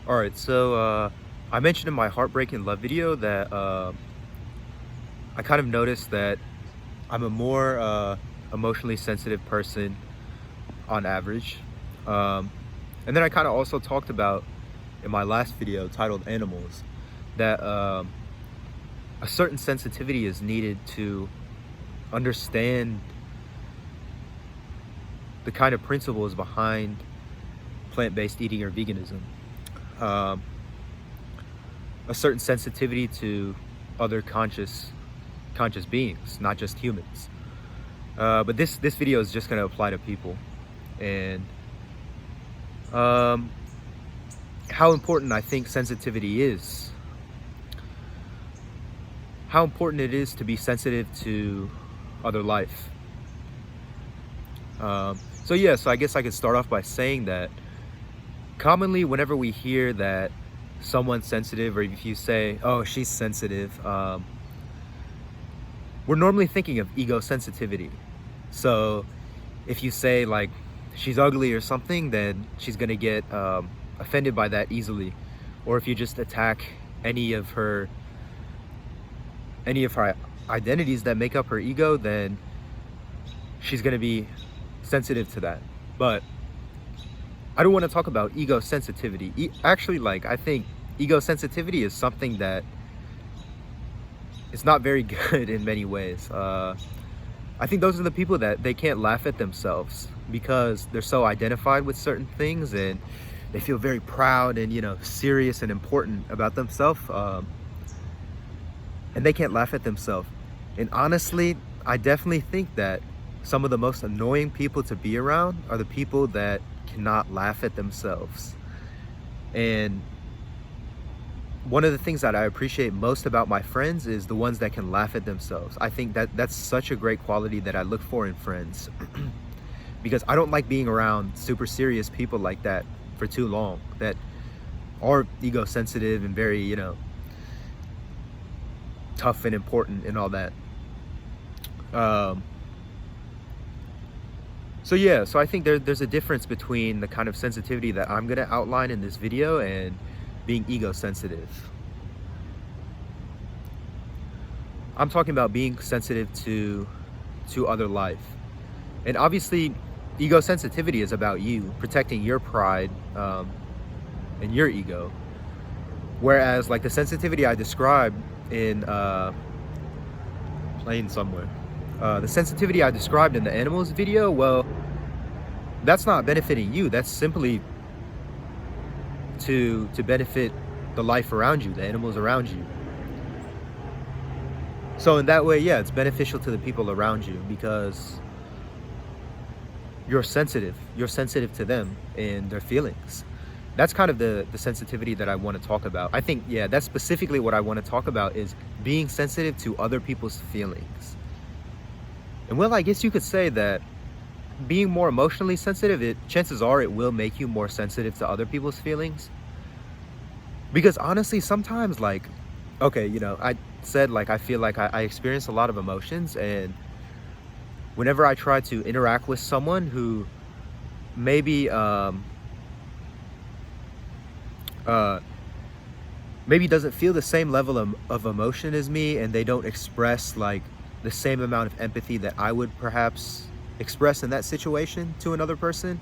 All right, I mentioned in my heartbreaking love video that I kind of noticed that I'm a more emotionally sensitive person on average. Um, and then I kind of also talked about in my last video titled Animals that a certain sensitivity is needed to understand the kind of principles behind plant-based eating or veganism. Um, a certain sensitivity to other conscious beings, not just humans. But this video is just going to apply to people, and um, how important I think sensitivity is. How important it is to be sensitive to other life. So I guess I could start off by saying that commonly, whenever we hear that someone's sensitive, or if you say, "Oh, she's sensitive," we're normally thinking of ego sensitivity. So if you say like she's ugly or something, then she's gonna get offended by that easily. Or if you just attack any of her identities that make up her ego, then she's gonna be sensitive to that. But I don't want to talk about ego sensitivity. Actually, I think ego sensitivity is something that is not very good in many ways. I think those are the people that they can't laugh at themselves because they're so identified with certain things, and they feel very proud and, serious and important about themselves. And they can't laugh at themselves. And honestly, I definitely think that some of the most annoying people to be around are the people that cannot laugh at themselves. And one of the things that I appreciate most about my friends is the ones that can laugh at themselves. I think that that's such a great quality that I look for in friends because I don't like being around super serious people like that for too long, that are ego sensitive and very, tough and important and all that. So I think there's a difference between the kind of sensitivity that I'm gonna outline in this video and being ego sensitive. I'm talking about being sensitive to other life. And obviously, ego sensitivity is about you protecting your pride and your ego. Whereas like the sensitivity I described in playing somewhere. The sensitivity I described in the animals video, well, that's not benefiting you. That's simply to benefit the life around you, the animals around you. So in that way, yeah, it's beneficial to the people around you because you're sensitive. You're sensitive to them and their feelings. That's kind of the sensitivity that I want to talk about. I think, yeah, that's specifically what I want to talk about, is being sensitive to other people's feelings. And well, I guess you could say that being more emotionally sensitive, chances are it will make you more sensitive to other people's feelings. Because honestly, sometimes okay, I said I feel like I experience a lot of emotions, and whenever I try to interact with someone who maybe maybe doesn't feel the same level of emotion as me, and they don't express the same amount of empathy that I would perhaps express in that situation to another person,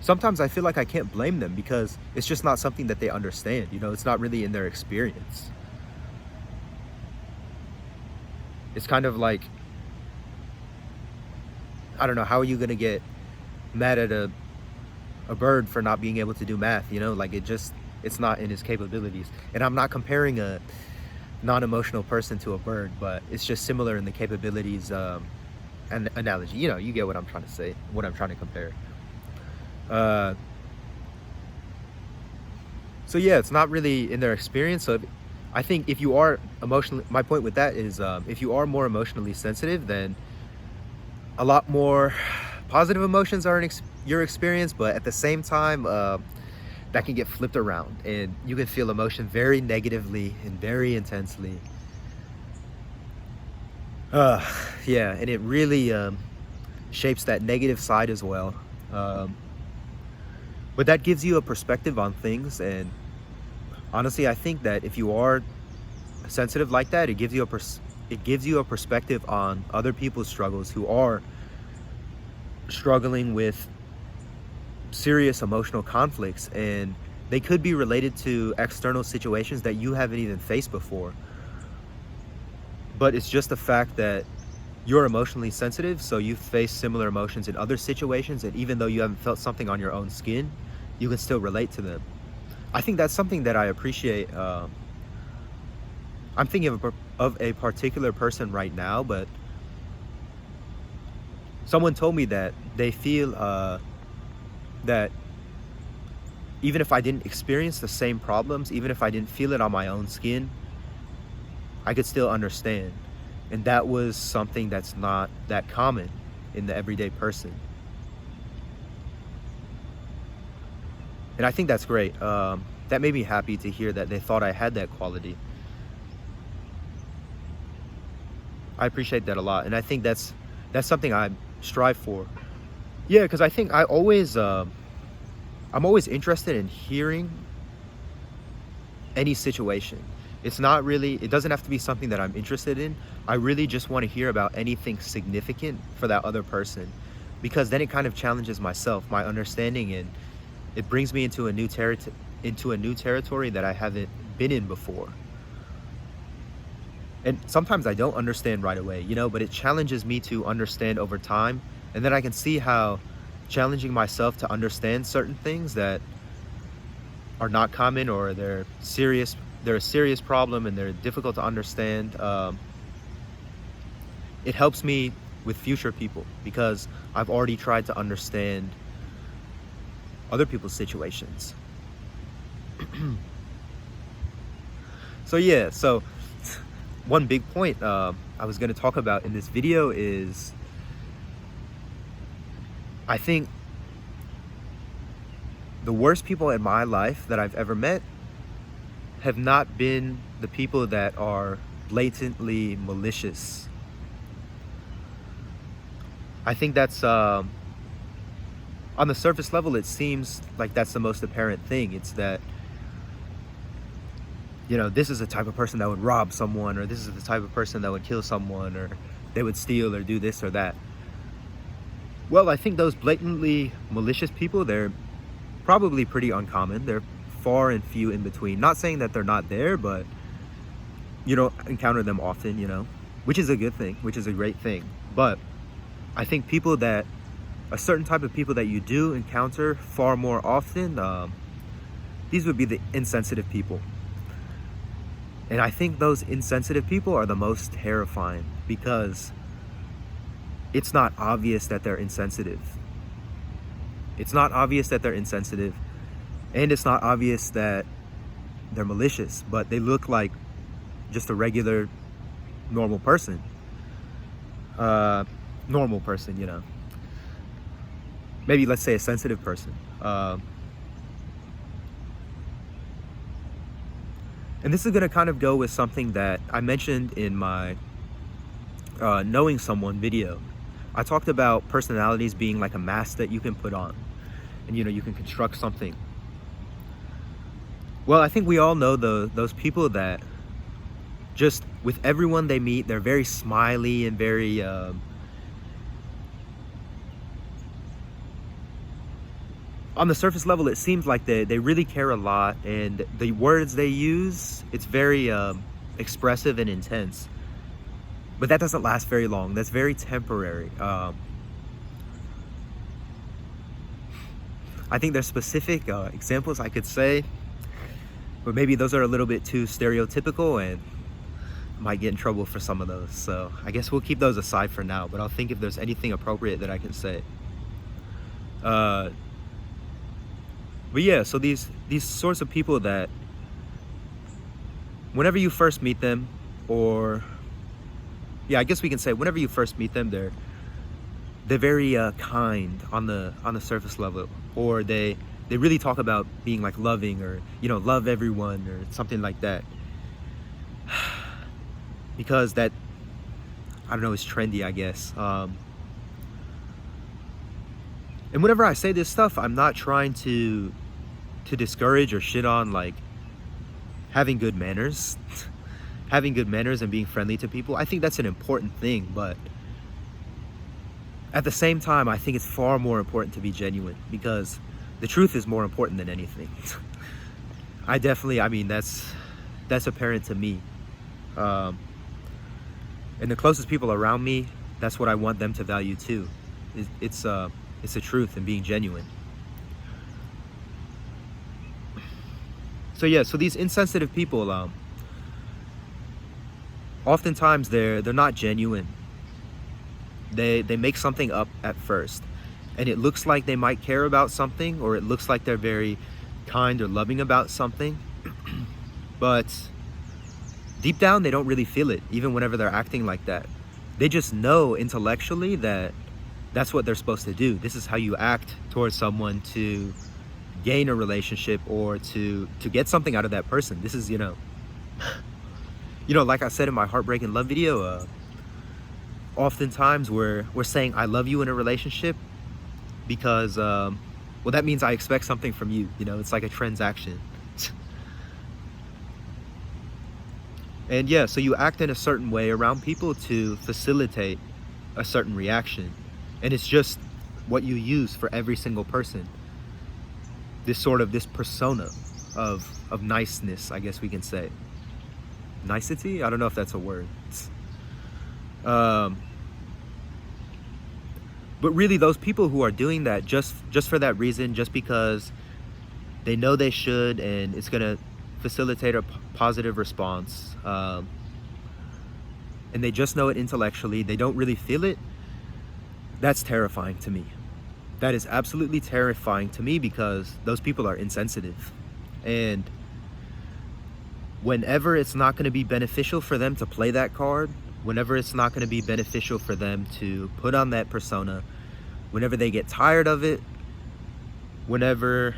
sometimes I feel like I can't blame them because it's just not something that they understand. It's not really in their experience. It's kind of like, I don't know, how are you gonna get mad at a bird for not being able to do math? It's not in his capabilities. And I'm not comparing a non-emotional person to a bird, but it's just similar in the capabilities and analogy. You get what I'm trying to say, what I'm trying to compare. So yeah, it's not really in their experience. So I think if you are emotionally, my point with that is if you are more emotionally sensitive, then a lot more positive emotions are in your experience, but at the same time, that can get flipped around and you can feel emotion very negatively and very intensely. Yeah, and it really shapes that negative side as well. But that gives you a perspective on things, and honestly, I think that if you are sensitive like that, it gives you a perspective on other people's struggles who are struggling with serious emotional conflicts, and they could be related to external situations that you haven't even faced before. But it's just the fact that you're emotionally sensitive, so you face similar emotions in other situations, and even though you haven't felt something on your own skin, you can still relate to them. I think that's something that I appreciate. I'm thinking of a particular person right now, but someone told me that they feel that even if I didn't experience the same problems, even if I didn't feel it on my own skin, I could still understand. And that was something that's not that common in the everyday person. And I think that's great. That made me happy to hear that they thought I had that quality. I appreciate that a lot, and I think that's something I strive for. Yeah, because I think I'm always interested in hearing any situation. It doesn't have to be something that I'm interested in. I really just want to hear about anything significant for that other person, because then it kind of challenges myself, my understanding, and it brings me into a new territory that I haven't been in before. And sometimes I don't understand right away, but it challenges me to understand over time. And then I can see how challenging myself to understand certain things that are not common, or they're a serious problem and they're difficult to understand. It helps me with future people because I've already tried to understand other people's situations. So one big point I was going to talk about in this video is, I think the worst people in my life that I've ever met have not been the people that are blatantly malicious. I think that's on the surface level, it seems like that's the most apparent thing. It's that, this is the type of person that would rob someone, or this is the type of person that would kill someone, or they would steal or do this or that. Well, I think those blatantly malicious people, they're probably pretty uncommon. They're far and few in between. Not saying that they're not there, but you don't encounter them often, which is a good thing, which is a great thing. But I think a certain type of people that you do encounter far more often, these would be the insensitive people. And I think those insensitive people are the most terrifying because it's not obvious that they're insensitive. It's not obvious that they're insensitive, and it's not obvious that they're malicious, but they look like just a regular normal person. Maybe let's say a sensitive person. And this is going to kind of go with something that I mentioned in my Knowing Someone video. I talked about personalities being like a mask that you can put on, and you can construct something. Well, I think we all know those people that just with everyone they meet, they're very smiley and very on the surface level, it seems like they really care a lot, and the words they use, it's very expressive and intense. But that doesn't last very long. That's very temporary. I think there's specific examples I could say, but maybe those are a little bit too stereotypical and might get in trouble for some of those. So I guess we'll keep those aside for now, but I'll think if there's anything appropriate that I can say. But yeah, so these sorts of people that whenever you first meet them, or yeah, I guess we can say whenever you first meet them, they're very kind on the surface level, or they really talk about being like loving, or love everyone, or something like that, because that, I don't know, is trendy, I guess. And whenever I say this stuff, I'm not trying to discourage or shit on like having good manners. Having good manners and being friendly to people. I think that's an important thing, but at the same time, I think it's far more important to be genuine, because the truth is more important than anything. I mean, that's apparent to me. And the closest people around me, that's what I want them to value too. It's the truth and being genuine. So yeah, so these insensitive people, oftentimes they're not genuine. They make something up at first, and it looks like they might care about something, or it looks like they're very kind or loving about something, but deep down they don't really feel it, even whenever they're acting like that. They just know intellectually that that's what they're supposed to do. This is how you act towards someone to gain a relationship or to get something out of that person. This is, like I said in my Heartbreaking Love video, oftentimes we're saying I love you in a relationship because, well, that means I expect something from you. It's like a transaction. And yeah, so you act in a certain way around people to facilitate a certain reaction. And it's just what you use for every single person. This persona of niceness, I guess we can say. Nicety? I don't know if that's a word. But really, those people who are doing that just for that reason, just because they know they should, and it's gonna facilitate a positive response, and they just know it intellectually, they don't really feel it. That's terrifying to me. That is absolutely terrifying to me, because those people are insensitive. And whenever it's not going to be beneficial for them to play that card, whenever it's not going to be beneficial for them to put on that persona, whenever they get tired of it, whenever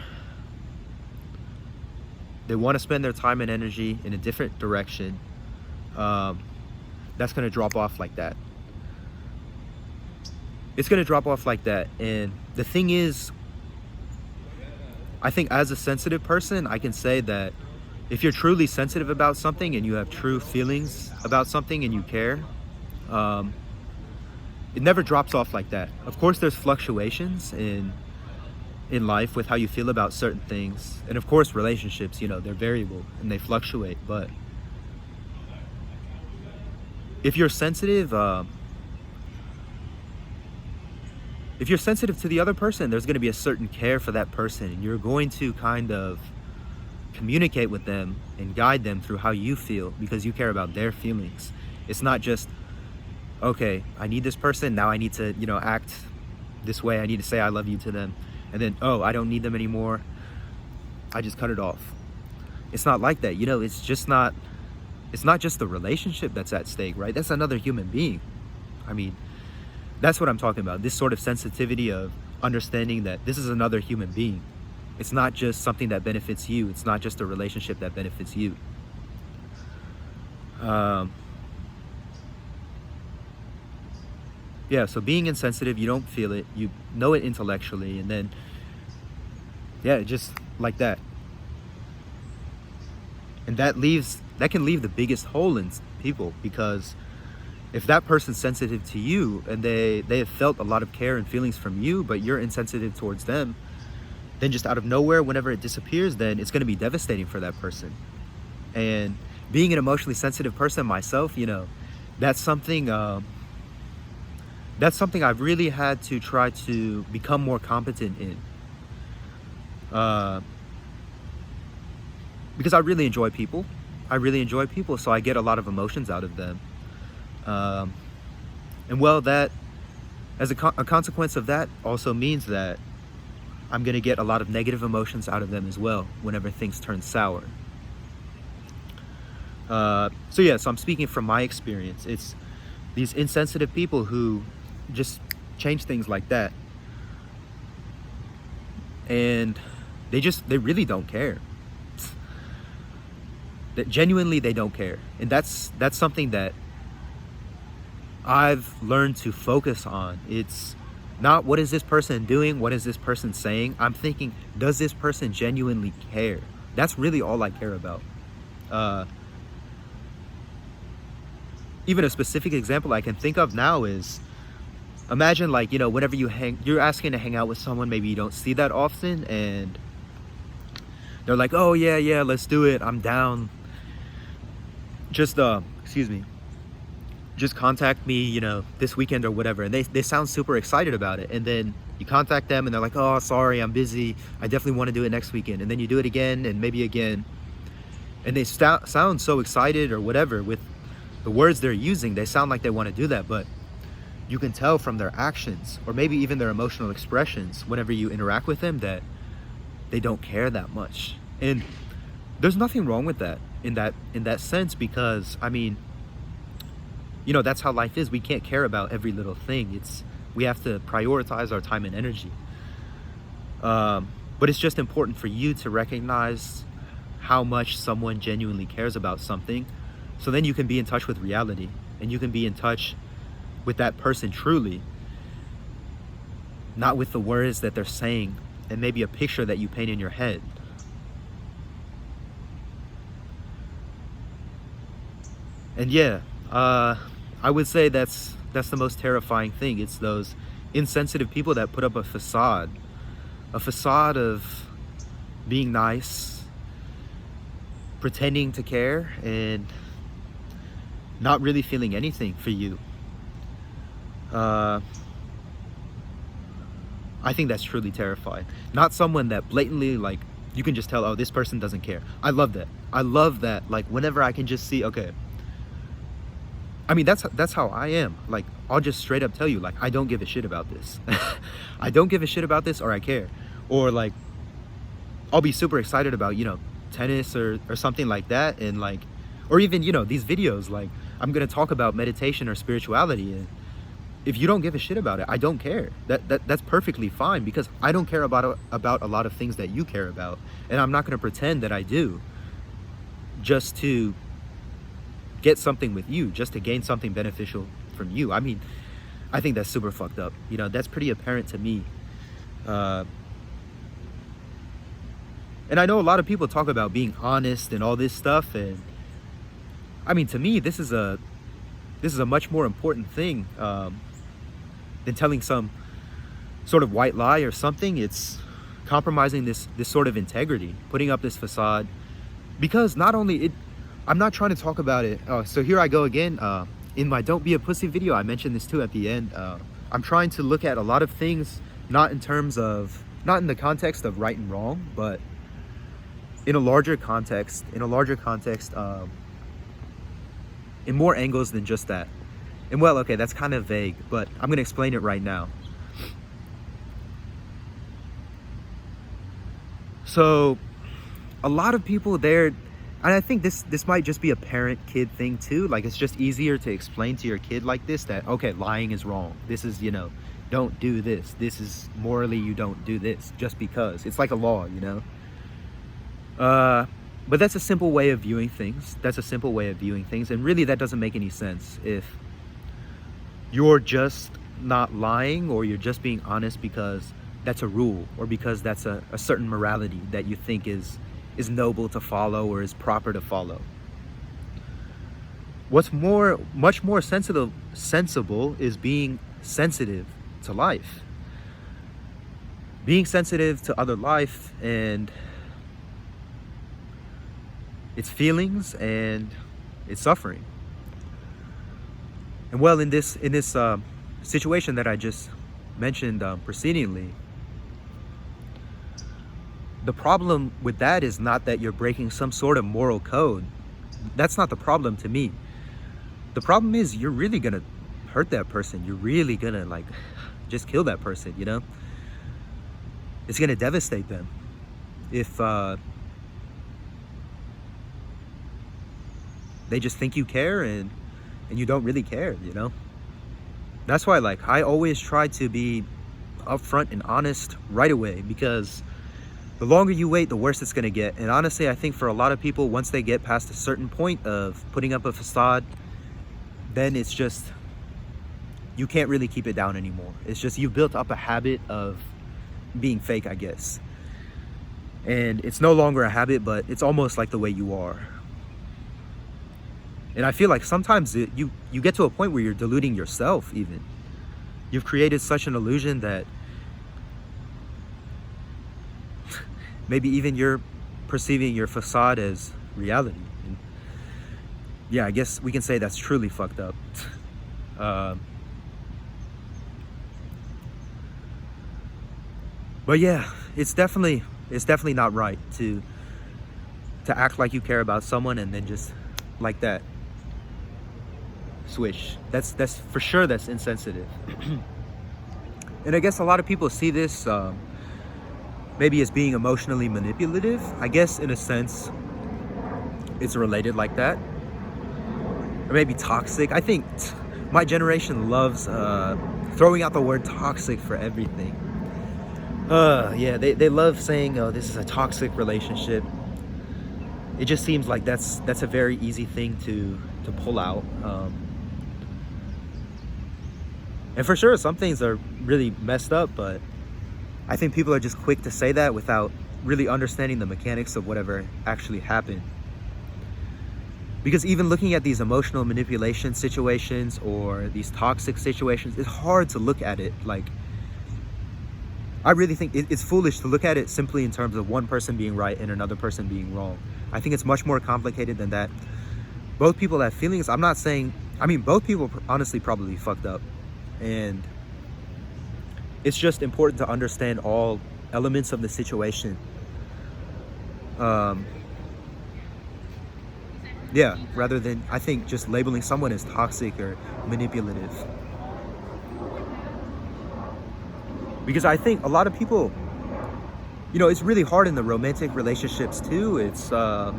they want to spend their time and energy in a different direction, that's going to drop off like that. It's going to drop off like that. And the thing is, I think as a sensitive person, I can say that if you're truly sensitive about something and you have true feelings about something and you care, it never drops off like that. Of course, there's fluctuations in life with how you feel about certain things. And of course, relationships, they're variable and they fluctuate. But if you're sensitive, to the other person, there's going to be a certain care for that person, and you're going to kind of communicate with them and guide them through how you feel, because you care about their feelings. It's not just, okay, I need this person, now I need to, act this way, I need to say I love you to them, and then, oh, I don't need them anymore, I just cut it off. It's not like that. It's not just the relationship that's at stake, right? That's another human being. I mean, that's what I'm talking about. This sort of sensitivity of understanding that this is another human being. It's not just something that benefits you. It's not just a relationship that benefits you. Yeah, so being insensitive, you don't feel it. You know it intellectually. And then, yeah, just like that. And that can leave the biggest hole in people, because if that person's sensitive to you and they have felt a lot of care and feelings from you, but you're insensitive towards them, then just out of nowhere, whenever it disappears, then it's going to be devastating for that person. And being an emotionally sensitive person myself, that's something I've really had to try to become more competent in. Because I really enjoy people. So I get a lot of emotions out of them. And well, that as a consequence of that also means that I'm going to get a lot of negative emotions out of them as well whenever things turn sour. So I'm speaking from my experience. It's these insensitive people who just change things like that, and they really don't care. That genuinely they don't care. And that's something that I've learned to focus on. It's Not what is this person doing, what is this person saying. I'm thinking, does this person genuinely care? That's really all I care about. Even a specific example I can think of now is, imagine, like, you know, whenever you're asking to hang out with someone maybe you don't see that often, and they're like, oh yeah, let's do it, I'm down, just excuse me, just contact me, you know, this weekend or whatever. And they sound super excited about it, and then you contact them and they're like, oh, sorry, I'm busy, I definitely want to do it next weekend. And then you do it again and maybe again, and they sound so excited or whatever with the words they're using. They sound like they want to do that, but you can tell from their actions or maybe even their emotional expressions whenever you interact with them that they don't care that much. And there's nothing wrong with that in that sense, because I mean, you know, that's how life is. We can't care about every little thing. We have to prioritize our time and energy. But it's just important for you to recognize how much someone genuinely cares about something, so then you can be in touch with reality and you can be in touch with that person truly, not with the words that they're saying and maybe a picture that you paint in your head. And yeah, I would say that's the most terrifying thing. It's those insensitive people that put up a facade of being nice, pretending to care, and not really feeling anything for you. I think that's truly terrifying. Not someone that blatantly, like, you can just tell, oh, this person doesn't care. I love that. Like, whenever I can just see, okay, I mean, that's how I am. Like, I'll just straight up tell you, like, I don't give a shit about this. I don't give a shit about this, or I care. Or like, I'll be super excited about, you know, tennis or something like that, and like, or even, you know, these videos, like, I'm gonna talk about meditation or spirituality, and if you don't give a shit about it, I don't care. That's perfectly fine, because I don't care about a lot of things that you care about, and I'm not gonna pretend that I do just to get something with you, just to gain something beneficial from you. I mean, I think that's super fucked up. You know, that's pretty apparent to me. And I know a lot of people talk about being honest and all this stuff, and I mean, to me, this is a much more important thing than telling some sort of white lie or something. It's compromising this sort of integrity, putting up this facade, because not only I'm not trying to talk about it. So here I go again. In my Don't Be a Pussy video, I mentioned this too at the end. I'm trying to look at a lot of things, not in the context of right and wrong, but in a larger context, in more angles than just that. And well, okay, that's kind of vague, but I'm gonna explain it right now. So a lot of people there, and I think this might just be a parent-kid thing too. Like, it's just easier to explain to your kid like this, that, okay, lying is wrong. This is, you know, don't do this. This is morally, you don't do this, just because. It's like a law, you know? But that's a simple way of viewing things. And really, that doesn't make any sense if you're just not lying, or you're just being honest because that's a rule, or because that's a certain morality that you think is noble to follow or is proper to follow. What's much more sensible is being sensitive to life. Being sensitive to other life and its feelings and its suffering. And well, in this situation that I just mentioned precedingly, the problem with that is not that you're breaking some sort of moral code. That's not the problem to me. The problem is you're really gonna hurt that person. You're really gonna, like, just kill that person, you know? It's gonna devastate them if they just think you care and you don't really care, you know? That's why, like, I always try to be upfront and honest right away, because the longer you wait, the worse it's gonna get. And honestly, I think for a lot of people, once they get past a certain point of putting up a facade, then it's just you can't really keep it down anymore. It's just you've built up a habit of being fake, I guess. And it's no longer a habit, but it's almost like the way you are. And I feel like sometimes you get to a point where you're deluding yourself even. You've created such an illusion that maybe even you're perceiving your facade as reality. And yeah, I guess we can say that's truly fucked up. But yeah, it's definitely not right to act like you care about someone and then just like that switch. That's for sure, that's insensitive. And I guess a lot of people see this maybe as being emotionally manipulative. I guess in a sense it's related like that, or maybe toxic. I think my generation loves throwing out the word toxic for everything. Yeah, they love saying, oh, this is a toxic relationship. It just seems like that's a very easy thing to pull out. And for sure, some things are really messed up, but I think people are just quick to say that without really understanding the mechanics of whatever actually happened. Because even looking at these emotional manipulation situations or these toxic situations, it's hard to look at it like, I really think it's foolish to look at it simply in terms of one person being right and another person being wrong. I think it's much more complicated than that. Both people have feelings. I'm not saying, I mean, both people honestly probably fucked up. And it's just important to understand all elements of the situation. Yeah, rather than, I think, just labeling someone as toxic or manipulative. Because I think a lot of people, you know, it's really hard in the romantic relationships too. It's a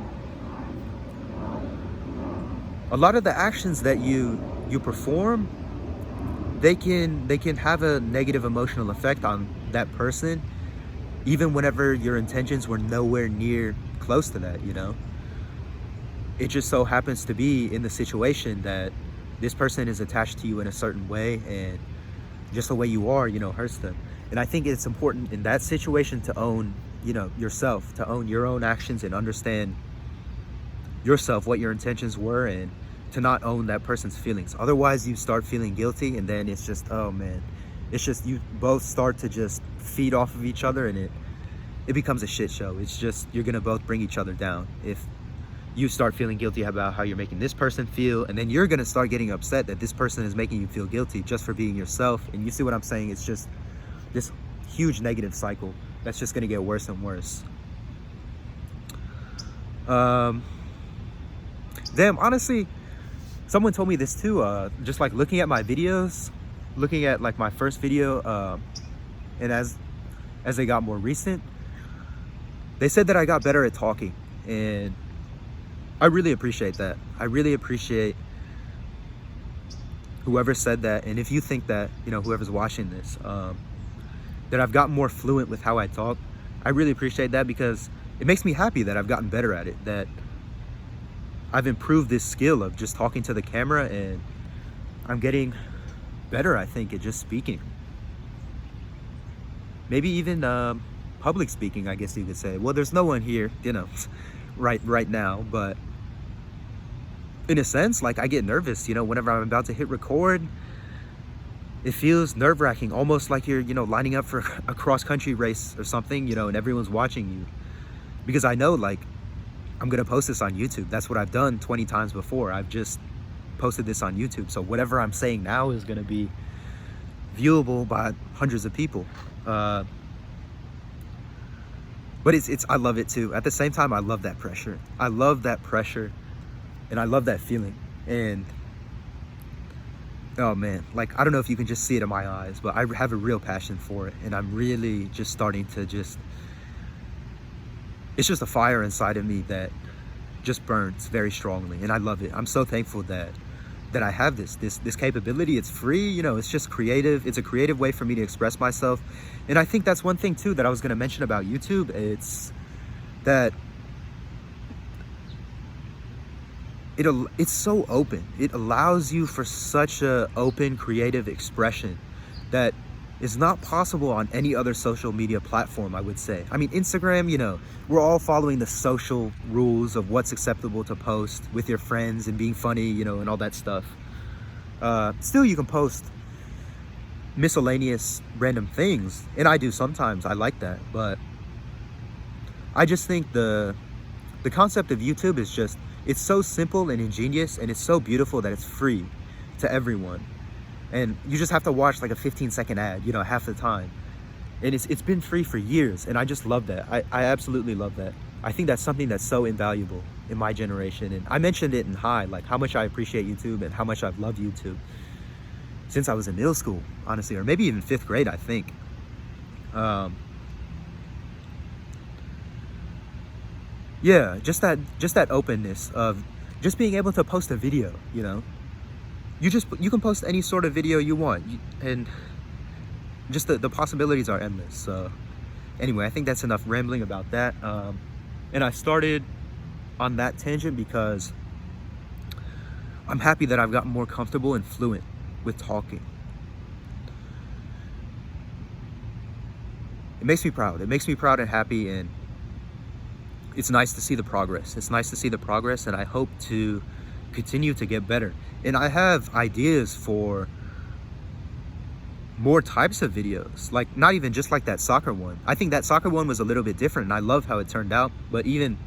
lot of the actions that you perform, they can have a negative emotional effect on that person, even whenever your intentions were nowhere near close to that, you know. It just so happens to be in the situation that this person is attached to you in a certain way, and just the way you are, you know, hurts them. And I think it's important in that situation to own, you know, yourself, to own your own actions and understand yourself, what your intentions were, and to not own that person's feelings. Otherwise you start feeling guilty, and then it's just, oh man, it's just, you both start to just feed off of each other, and it becomes a shit show. It's just, you're gonna both bring each other down. If you start feeling guilty about how you're making this person feel, and then you're gonna start getting upset that this person is making you feel guilty just for being yourself. And you see what I'm saying? It's just this huge negative cycle that's just gonna get worse and worse. Damn, honestly, someone told me this too, just like looking at my videos, looking at like my first video, and as they got more recent, they said that I got better at talking, and I really appreciate that. I really appreciate whoever said that. And if you think that, you know, whoever's watching this, that I've gotten more fluent with how I talk, I really appreciate that, because it makes me happy that I've gotten better at it, that I've improved this skill of just talking to the camera, and I'm getting better, I think, at just speaking. Maybe even public speaking, I guess you could say. Well, there's no one here, you know, right now, but in a sense, like, I get nervous, you know, whenever I'm about to hit record. It feels nerve-wracking, almost like you're, you know, lining up for a cross-country race or something, you know, and everyone's watching you. Because I know, like, I'm gonna post this on YouTube. That's what I've done 20 times before. I've just posted this on YouTube. So whatever I'm saying now is gonna be viewable by hundreds of people. But it's I love it too. At the same time, I love that pressure. I love that pressure, and I love that feeling. And oh man, like, I don't know if you can just see it in my eyes, but I have a real passion for it, and I'm really just starting to just, it's just a fire inside of me that just burns very strongly, and I love it. I'm so thankful that I have this capability. It's free, you know, it's just creative. It's a creative way for me to express myself. And I think that's one thing too that I was going to mention about YouTube. It's that it's so open. It allows you for such a open creative expression that is not possible on any other social media platform, I would say. I mean, Instagram, we're all following the social rules of what's acceptable to post with your friends and being funny, and all that stuff. Still, you can post miscellaneous random things, and I do sometimes. I like that, but I just think the concept of YouTube is just, it's so simple and ingenious, and it's so beautiful that it's free to everyone. And you just have to watch like a 15-second ad, half the time. And it's been free for years, and I just love that. I absolutely love that. I think that's something that's so invaluable in my generation. And I mentioned it in High, like how much I appreciate YouTube and how much I've loved YouTube since I was in middle school, honestly, or maybe even 5th grade, I think. Yeah, just that openness of just being able to post a video, you can post any sort of video you want, and just the possibilities are endless. So anyway, I think that's enough rambling about that. And I started on that tangent because I'm happy that I've gotten more comfortable and fluent with talking. It makes me proud. It makes me proud and happy, and it's nice to see the progress. It's nice to see the progress, and I hope to continue to get better. And I have ideas for more types of videos, like not even just like that soccer one. I think that soccer one was a little bit different, and I love how it turned out, but even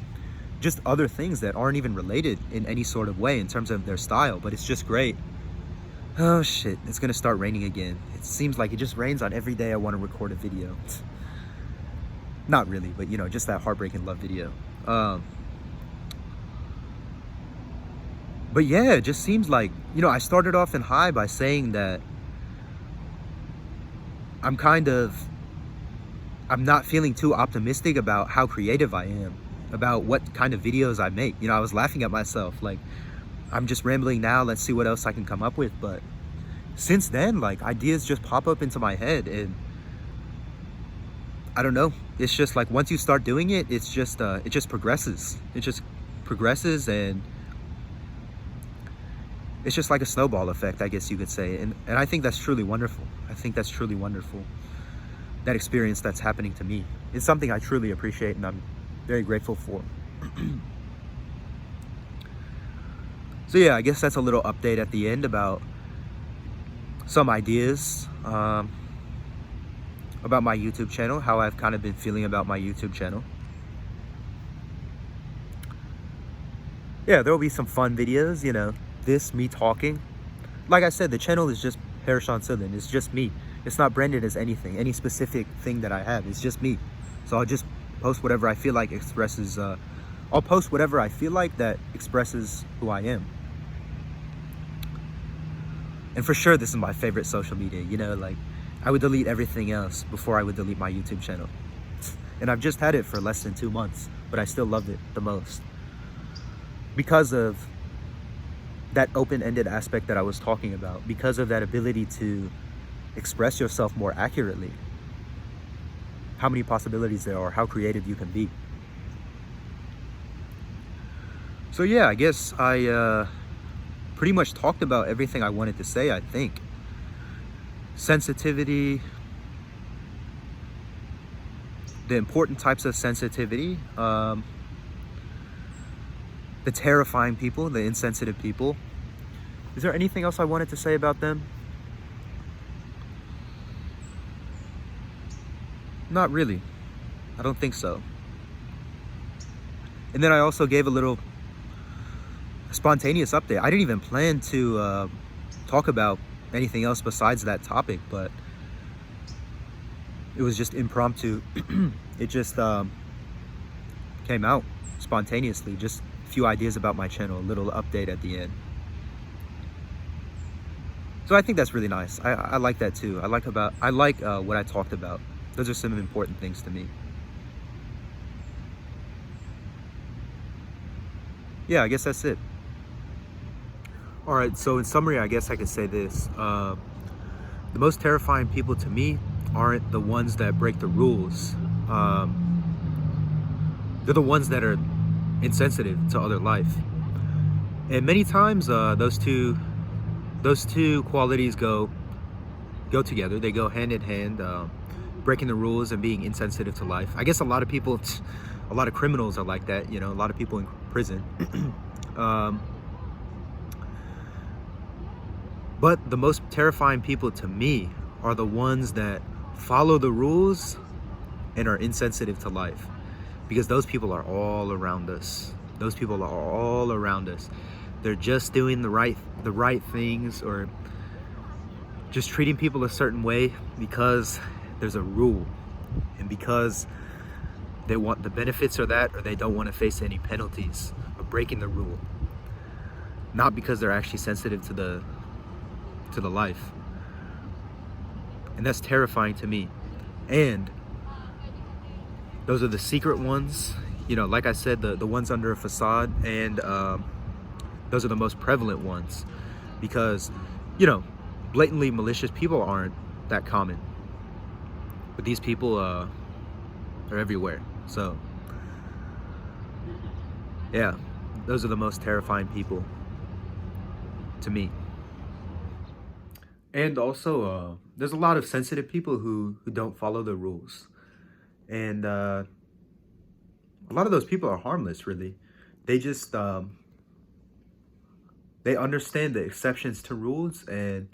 just other things that aren't even related in any sort of way in terms of their style, but it's just great. Oh shit, it's gonna start raining again. It seems like it just rains on every day I want to record a video. Not really, but just that heartbreaking love video. But yeah, it just seems like, I started off in High by saying that I'm not feeling too optimistic about how creative I am, about what kind of videos I make. I was laughing at myself, like, I'm just rambling now, let's see what else I can come up with. But since then, like, ideas just pop up into my head, and I don't know. It's just like once you start doing it, it just progresses. It just progresses, and it's just like a snowball effect, I guess you could say. And I think that's truly wonderful. I think that's truly wonderful. That experience that's happening to me. It's something I truly appreciate, and I'm very grateful for. So yeah, I guess that's a little update at the end about some ideas about my YouTube channel, how I've kind of been feeling about my YouTube channel. Yeah, there will be some fun videos, this, me talking. Like I said, the channel is just Harishan Sudhin. It's just me. It's not branded as anything, any specific thing that I have. It's just me. So I'll just post whatever I feel like expresses, I'll post whatever I feel like that expresses who I am. And for sure, this is my favorite social media, like, I would delete everything else before I would delete my YouTube channel. And I've just had it for less than 2 months, but I still loved it the most. Because of that open-ended aspect that I was talking about, because of that ability to express yourself more accurately, how many possibilities there are, how creative you can be. So yeah, I guess I pretty much talked about everything I wanted to say, I think. Sensitivity, the important types of sensitivity, the terrifying people, the insensitive people. Is there anything else I wanted to say about them? Not really. I don't think so. And then I also gave a little spontaneous update. I didn't even plan to talk about anything else besides that topic, but it was just impromptu. It just came out spontaneously. Just a few ideas about my channel, a little update at the end. So I think that's really nice. I like that too. I like what I talked about. Those are some important things to me. Yeah, I guess that's it. All right, so in summary, I guess I could say this. The most terrifying people to me aren't the ones that break the rules. They're the ones that are insensitive to other life. And many times those two qualities go together. They go hand in hand. Breaking the rules and being insensitive to life. I guess a lot of people, a lot of criminals are like that. You know, a lot of people in prison. um, but the most terrifying people to me are the ones that follow the rules and are insensitive to life, because those people are all around us. Those people are all around us. They're just doing the right things, or just treating people a certain way because there's a rule, and because they want the benefits of that, or they don't want to face any penalties of breaking the rule, not because they're actually sensitive to the life. And that's terrifying to me. And those are the secret ones, you know, like I said, the ones under a facade. And those are the most prevalent ones, because, you know, blatantly malicious people aren't that common, but these people are everywhere. So yeah, those are the most terrifying people to me. And also, there's a lot of sensitive people who don't follow the rules, and a lot of those people are harmless. Really, they just they understand the exceptions to rules, and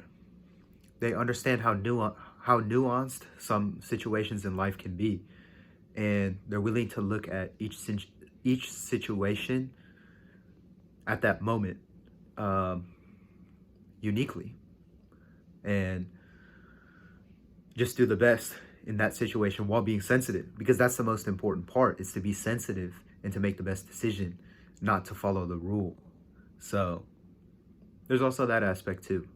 they understand how nuanced some situations in life can be, and they're willing to look at each situation at that moment, um, uniquely, and just do the best in that situation while being sensitive, because that's the most important part, is to be sensitive and to make the best decision, not to follow the rule. So there's also that aspect too.